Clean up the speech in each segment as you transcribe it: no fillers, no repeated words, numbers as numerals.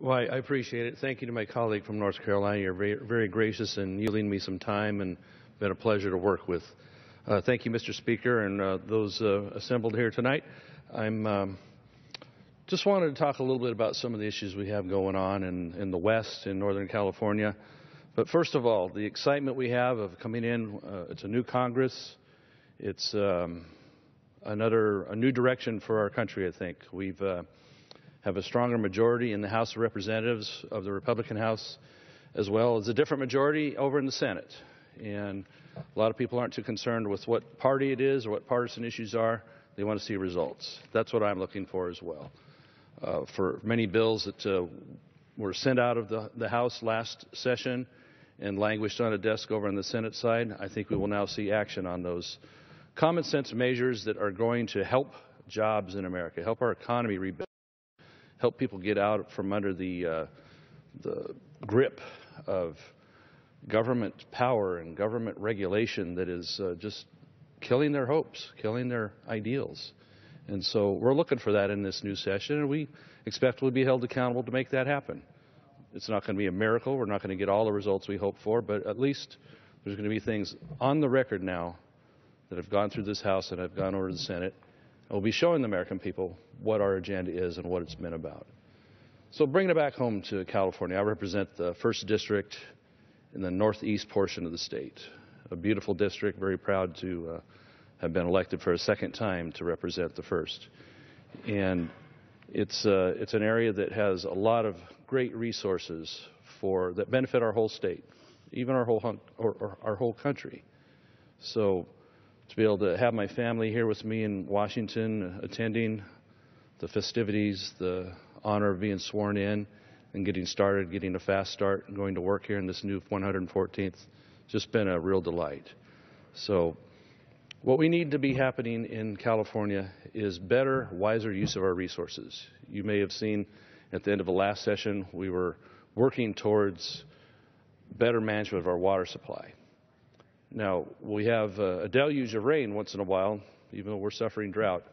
Well, I appreciate it. Thank you to my colleague from North Carolina. You're very, very gracious in yielding me some time, and been a pleasure to work with. Thank you, Mr. Speaker, and those assembled here tonight. I'm just wanted to talk a little bit about some of the issues we have going on in the West, in Northern California. But first of all, the excitement we have of coming in, it's a new Congress. It's a new direction for our country, I think. We've have a stronger majority in the House of Representatives of the Republican House, as well as a different majority over in the Senate. And a lot of people aren't too concerned with what party it is or what partisan issues are. They want to see results. That's what I'm looking for as well. For many bills that were sent out of the House last session and languished on a desk over on the Senate side, I think we will now see action on those common sense measures that are going to help jobs in America, help our economy rebuild, help people get out from under the grip of government power and government regulation that is just killing their hopes, killing their ideals. And so we're looking for that in this new session, and we expect we'll be held accountable to make that happen. It's not going to be a miracle. We're not going to get all the results we hope for, but at least there's going to be things on the record now that have gone through this House and have gone over to the Senate. And we'll be showing the American people what our agenda is and what it's been about. So bringing it back home to California, I represent the 1st District in the northeast portion of the state. A beautiful district, very proud to have been elected for a second time to represent the 1st. And it's an area that has a lot of great resources that benefit our whole state, even our whole country. So to be able to have my family here with me in Washington attending the festivities, the honor of being sworn in and getting started, getting a fast start and going to work here in this new 114th, just been a real delight. So what we need to be happening in California is better, wiser use of our resources. You may have seen at the end of the last session, we were working towards better management of our water supply. Now, we have a deluge of rain once in a while, even though we're suffering drought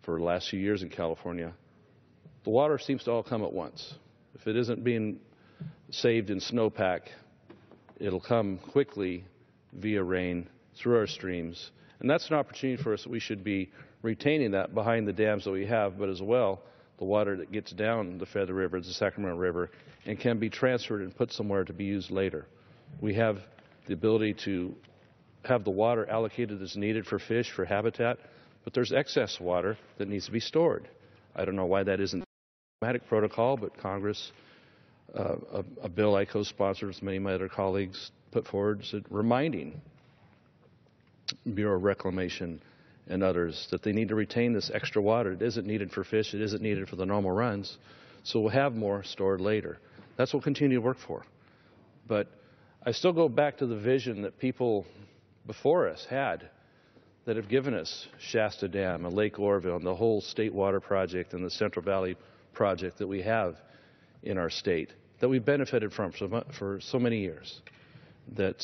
for the last few years in California. The water seems to all come at once. If it isn't being saved in snowpack, it'll come quickly via rain through our streams. And that's an opportunity for us. We should be retaining that behind the dams that we have, but as well, the water that gets down the Feather River, the Sacramento River, and can be transferred and put somewhere to be used later. We have the ability to have the water allocated as needed for fish, for habitat, but there's excess water that needs to be stored. I don't know why that isn't automatic protocol, but Congress, a bill I co-sponsored with many of my other colleagues, put forward, reminding Bureau of Reclamation and others that they need to retain this extra water. It isn't needed for fish. It isn't needed for the normal runs. So we'll have more stored later. That's what we'll continue to work for. But I still go back to the vision that people before us had that have given us Shasta Dam and Lake Oroville and the whole State Water Project and the Central Valley Project that we have in our state, that we've benefited from for so many years, that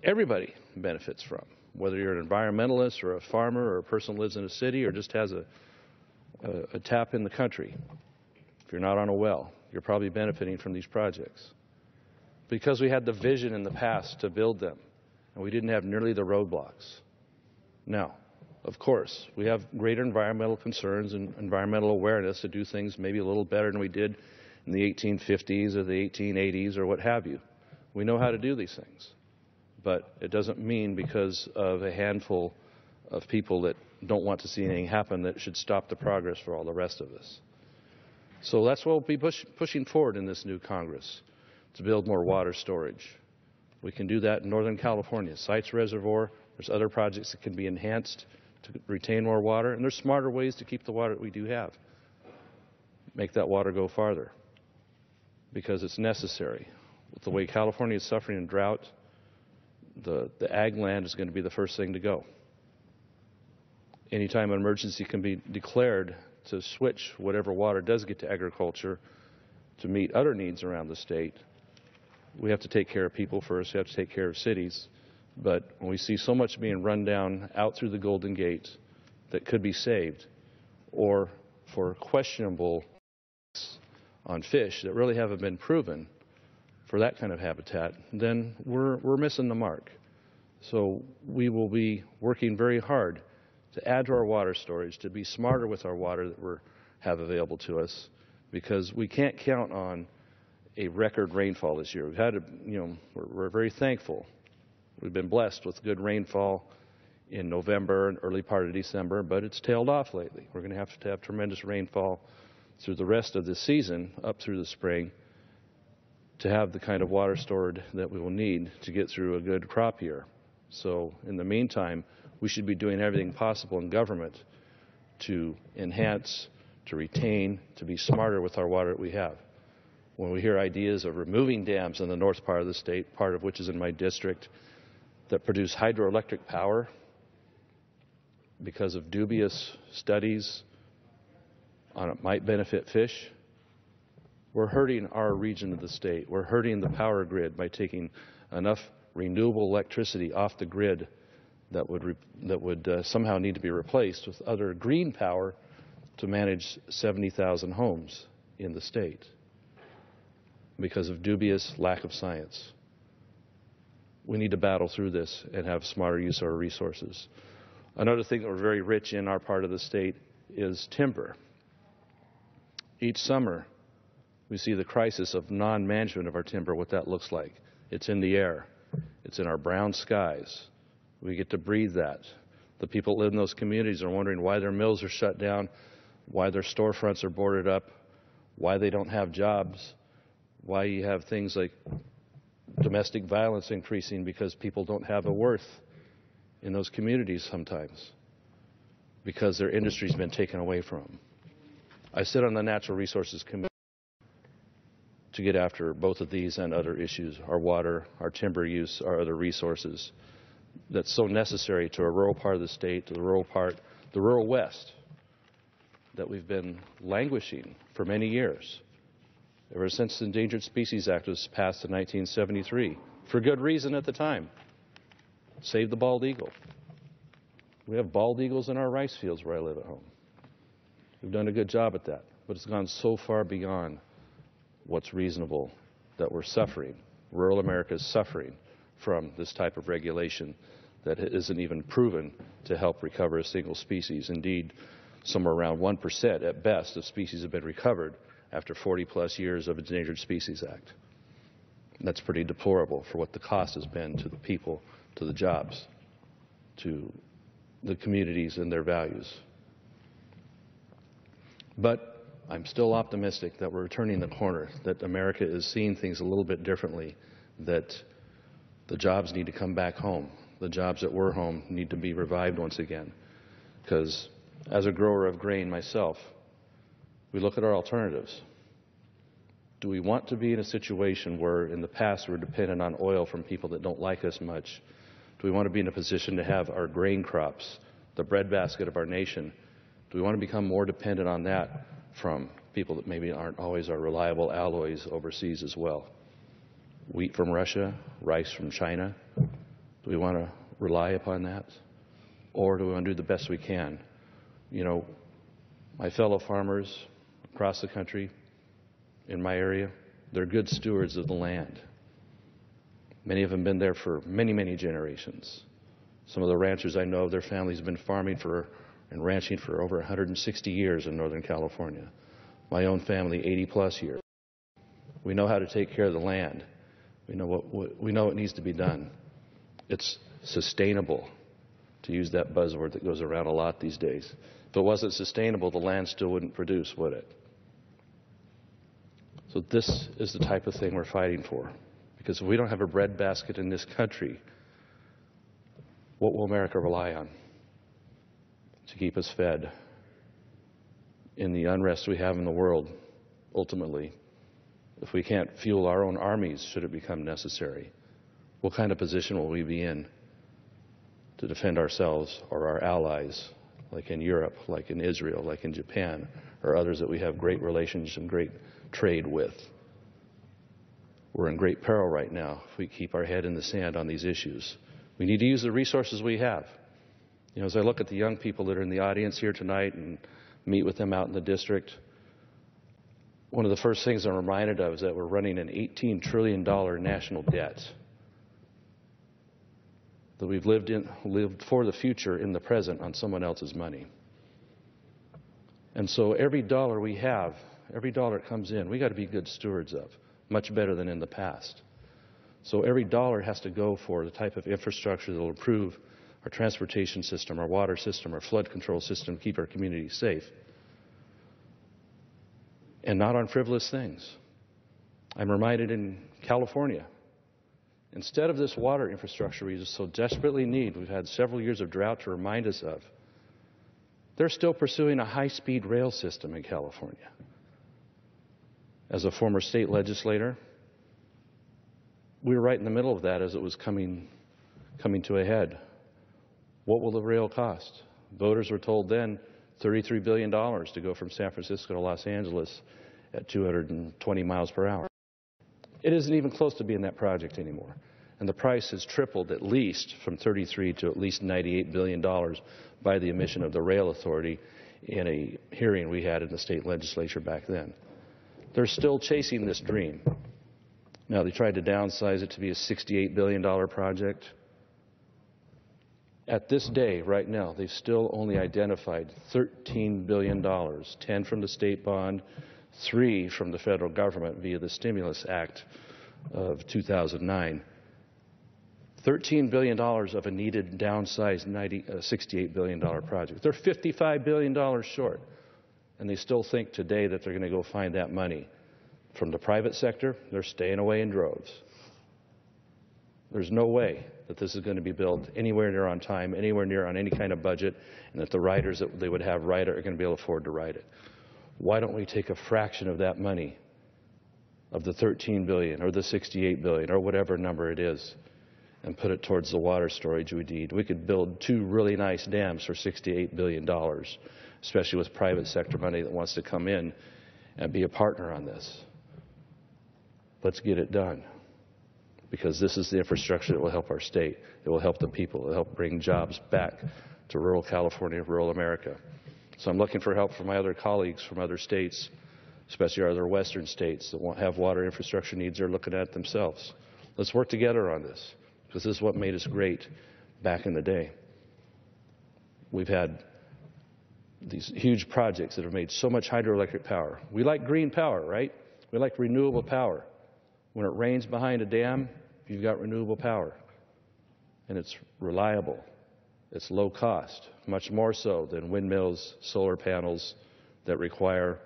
everybody benefits from, whether you're an environmentalist or a farmer or a person who lives in a city or just has a tap in the country. If you're not on a well, you're probably benefiting from these projects. Because we had the vision in the past to build them, and we didn't have nearly the roadblocks. Now, of course, we have greater environmental concerns and environmental awareness to do things maybe a little better than we did in the 1850s or the 1880s or what have you. We know how to do these things. But it doesn't mean because of a handful of people that don't want to see anything happen that should stop the progress for all the rest of us. So that's what we'll be pushing forward in this new Congress, to build more water storage. We can do that in Northern California. Sites Reservoir, there's other projects that can be enhanced to retain more water, and there's smarter ways to keep the water that we do have. Make that water go farther, because it's necessary. With the way California is suffering in drought, the ag land is going to be the first thing to go. Anytime an emergency can be declared to switch whatever water does get to agriculture to meet other needs around the state, we have to take care of people first. We have to take care of cities. But when we see so much being run down out through the Golden Gate that could be saved, or for questionable on fish that really haven't been proven for that kind of habitat, then we're missing the mark. So we will be working very hard to add to our water storage, to be smarter with our water that we have available to us, because we can't count on a record rainfall this year. We've had, we're very thankful. We've been blessed with good rainfall in November and early part of December, but it's tailed off lately. We're going to have tremendous rainfall through the rest of the season, up through the spring, to have the kind of water stored that we will need to get through a good crop year. So in the meantime, we should be doing everything possible in government to enhance, to retain, to be smarter with our water that we have. When we hear ideas of removing dams in the north part of the state, part of which is in my district, that produce hydroelectric power because of dubious studies on it might benefit fish, we're hurting our region of the state. We're hurting the power grid by taking enough renewable electricity off the grid that would somehow need to be replaced with other green power to manage 70,000 homes in the state because of dubious lack of science. We need to battle through this and have smarter use of our resources. Another thing that we're very rich in our part of the state is timber. Each summer, we see the crisis of non-management of our timber, what that looks like. It's in the air. It's in our brown skies. We get to breathe that. The people that live in those communities are wondering why their mills are shut down, why their storefronts are boarded up, why they don't have jobs, why you have things like domestic violence increasing because people don't have a worth in those communities sometimes because their industry's been taken away from them. I sit on the Natural Resources Committee to get after both of these and other issues, our water, our timber use, our other resources that's so necessary to a rural part of the state, to the rural West, that we've been languishing for many years, ever since the Endangered Species Act was passed in 1973, for good reason at the time. Save the bald eagle. We have bald eagles in our rice fields where I live at home. We've done a good job at that, but it's gone so far beyond what's reasonable that we're suffering. Rural America is suffering from this type of regulation that isn't even proven to help recover a single species. Indeed, somewhere around 1% at best of species have been recovered after 40-plus years of Endangered Species Act. That's pretty deplorable for what the cost has been to the people, to the jobs, to the communities and their values. But I'm still optimistic that we're turning the corner, that America is seeing things a little bit differently, that the jobs need to come back home. The jobs that were home need to be revived once again. Because as a grower of grain myself, we look at our alternatives. Do we want to be in a situation where in the past we're dependent on oil from people that don't like us much? Do we want to be in a position to have our grain crops, the breadbasket of our nation? Do we want to become more dependent on that from people that maybe aren't always our reliable alloys overseas as well? Wheat from Russia, rice from China. Do we want to rely upon that? Or do we want to do the best we can? You know, my fellow farmers across the country, in my area, they're good stewards of the land. Many of them have been there for many, many generations. Some of the ranchers I know, their families have been farming and ranching for over 160 years in Northern California. My own family, 80-plus years. We know how to take care of the land. We know what needs to be done. It's sustainable, to use that buzzword that goes around a lot these days. If it wasn't sustainable, the land still wouldn't produce, would it? So this is the type of thing we're fighting for. Because if we don't have a breadbasket in this country, what will America rely on to keep us fed in the unrest we have in the world, ultimately? If we can't fuel our own armies, should it become necessary, what kind of position will we be in to defend ourselves or our allies, like in Europe, like in Israel, like in Japan, or others that we have great relations and great trade with? We're in great peril right now if we keep our head in the sand on these issues. We need to use the resources we have. You know, as I look at the young people that are in the audience here tonight and meet with them out in the district, one of the first things I'm reminded of is that we're running an $18 trillion national debt, that we've lived for the future in the present on someone else's money. And so every dollar we have, every dollar that comes in, we got to be good stewards of, much better than in the past. So every dollar has to go for the type of infrastructure that will improve our transportation system, our water system, our flood control system, keep our communities safe. And not on frivolous things. I'm reminded in California, instead of this water infrastructure we just so desperately need, we've had several years of drought to remind us of, they're still pursuing a high-speed rail system in California. As a former state legislator, we were right in the middle of that as it was coming to a head. What will the rail cost? Voters were told then $33 billion to go from San Francisco to Los Angeles at 220 miles per hour. It isn't even close to being that project anymore. And the price has tripled at least from 33 to at least $98 billion by the admission of the Rail Authority in a hearing we had in the state legislature back then. They're still chasing this dream. Now, they tried to downsize it to be a $68 billion project. At this day, right now, they've still only identified $13 billion, 10 from the state bond, 3 from the federal government via the Stimulus Act of 2009. $13 billion of a needed downsized $68 billion project. They're $55 billion short. And they still think today that they're going to go find that money. From the private sector, they're staying away in droves. There's no way that this is going to be built anywhere near on time, anywhere near on any kind of budget, and that the riders that they would have ride it are going to be able to afford to ride it. Why don't we take a fraction of that money, of the $13 billion or the $68 billion or whatever number it is, and put it towards the water storage we need? We could build 2 really nice dams for $68 billion, especially with private sector money that wants to come in and be a partner on this. Let's get it done, because this is the infrastructure that will help our state. It will help the people. It will help bring jobs back to rural California, rural America. So I'm looking for help from my other colleagues from other states, especially our other western states that won't have water infrastructure needs they're looking at themselves. Let's work together on this, because this is what made us great back in the day. We've had these huge projects that have made so much hydroelectric power. We like green power, right? We like renewable power. When it rains behind a dam, you've got renewable power. And it's reliable. It's low cost, much more so than windmills, solar panels that require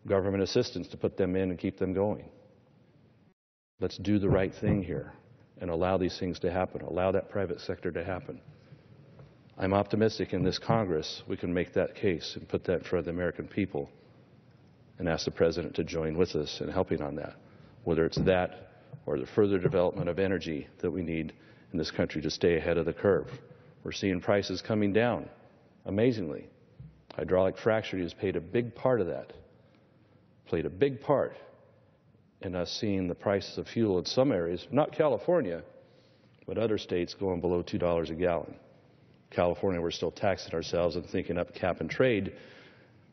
government assistance to put them in and keep them going. Let's do the right thing here and allow these things to happen. Allow that private sector to happen. I'm optimistic in this Congress we can make that case and put that in front of the American people and ask the President to join with us in helping on that, whether it's that or the further development of energy that we need in this country to stay ahead of the curve. We're seeing prices coming down, amazingly. Hydraulic fracturing has played a big part of that, played a big part in us seeing the prices of fuel in some areas, not California, but other states going below $2 a gallon. California, we're still taxing ourselves and thinking up cap and trade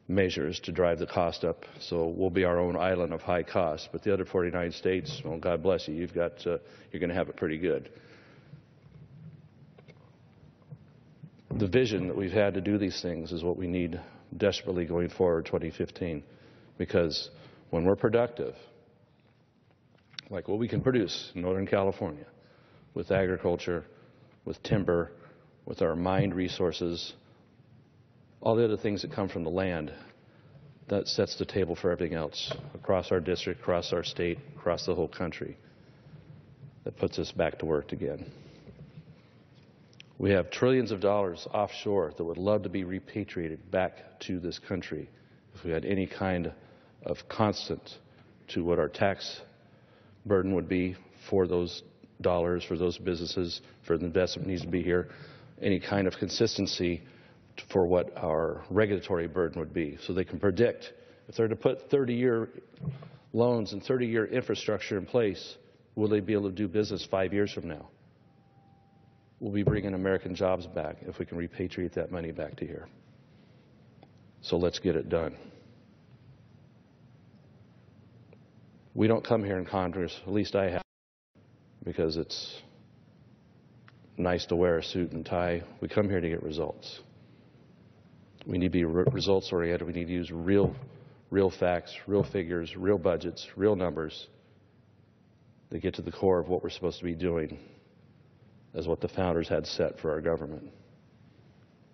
measures to drive the cost up, so we'll be our own island of high cost. But the other 49 states, well, God bless you, you're going to have it pretty good. The vision that we've had to do these things is what we need desperately going forward 2015, because when we're productive, like what we can produce in Northern California with agriculture, with timber, with our mined resources, all the other things that come from the land, that sets the table for everything else across our district, across our state, across the whole country. That puts us back to work again. We have trillions of dollars offshore that would love to be repatriated back to this country if we had any kind of constant to what our tax burden would be for those dollars, for those businesses, for the investment needs to be here, any kind of consistency for what our regulatory burden would be, so they can predict if they're to put 30-year loans and 30-year infrastructure in place, will they be able to do business 5 years from now? We'll be bringing American jobs back if we can repatriate that money back to here. So let's get it done. We don't come here in Congress, at least I have, because it's nice to wear a suit and tie. We come here to get results. We need to be results oriented. We need to use real facts, real figures, real budgets, real numbers that get to the core of what we're supposed to be doing as what the founders had set for our government.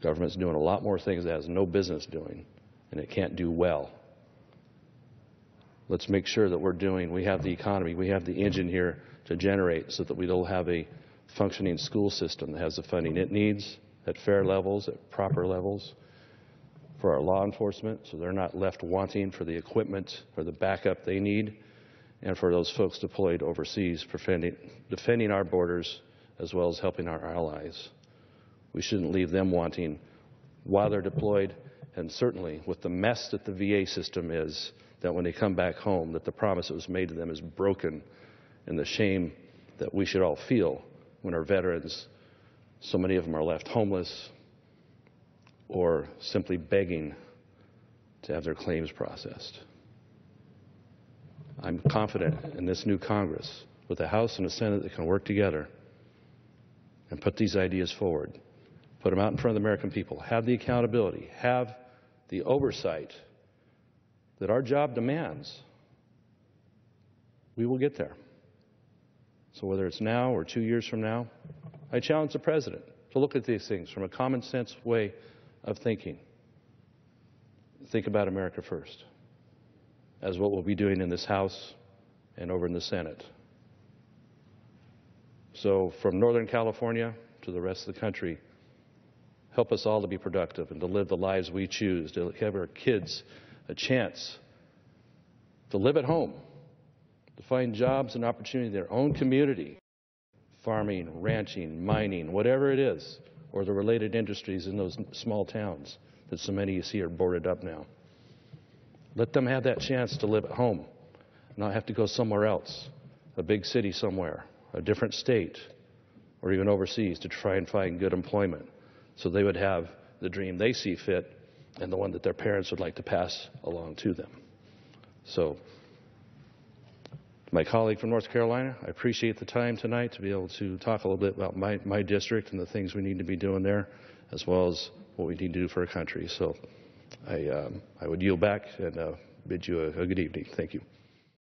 Government's doing a lot more things it has no business doing, and it can't do well. Let's make sure that we have the economy, we have the engine here to generate so that we'll have a functioning school system that has the funding it needs at fair levels, at proper levels, for our law enforcement so they're not left wanting for the equipment or the backup they need, and for those folks deployed overseas defending our borders as well as helping our allies. We shouldn't leave them wanting while they're deployed, and certainly with the mess that the VA system is, that when they come back home, that the promise that was made to them is broken, and the shame that we should all feel when our veterans, so many of them are left homeless or simply begging to have their claims processed. I'm confident in this new Congress with a House and a Senate that can work together and put these ideas forward, put them out in front of the American people, have the accountability, have the oversight that our job demands. We will get there. So whether it's now or 2 years from now, I challenge the President to look at these things from a common sense way of thinking. Think about America first, as what we'll be doing in this House and over in the Senate. So from Northern California to the rest of the country, help us all to be productive and to live the lives we choose, to give our kids a chance to live at home, to find jobs and opportunity in their own community, farming, ranching, mining, whatever it is, or the related industries in those small towns that so many you see are boarded up now. Let them have that chance to live at home, not have to go somewhere else, a big city somewhere, a different state, or even overseas to try and find good employment, so they would have the dream they see fit and the one that their parents would like to pass along to them. So, my colleague from North Carolina, I appreciate the time tonight to be able to talk a little bit about my district and the things we need to be doing there, as well as what we need to do for our country. So I would yield back and bid you a good evening. Thank you.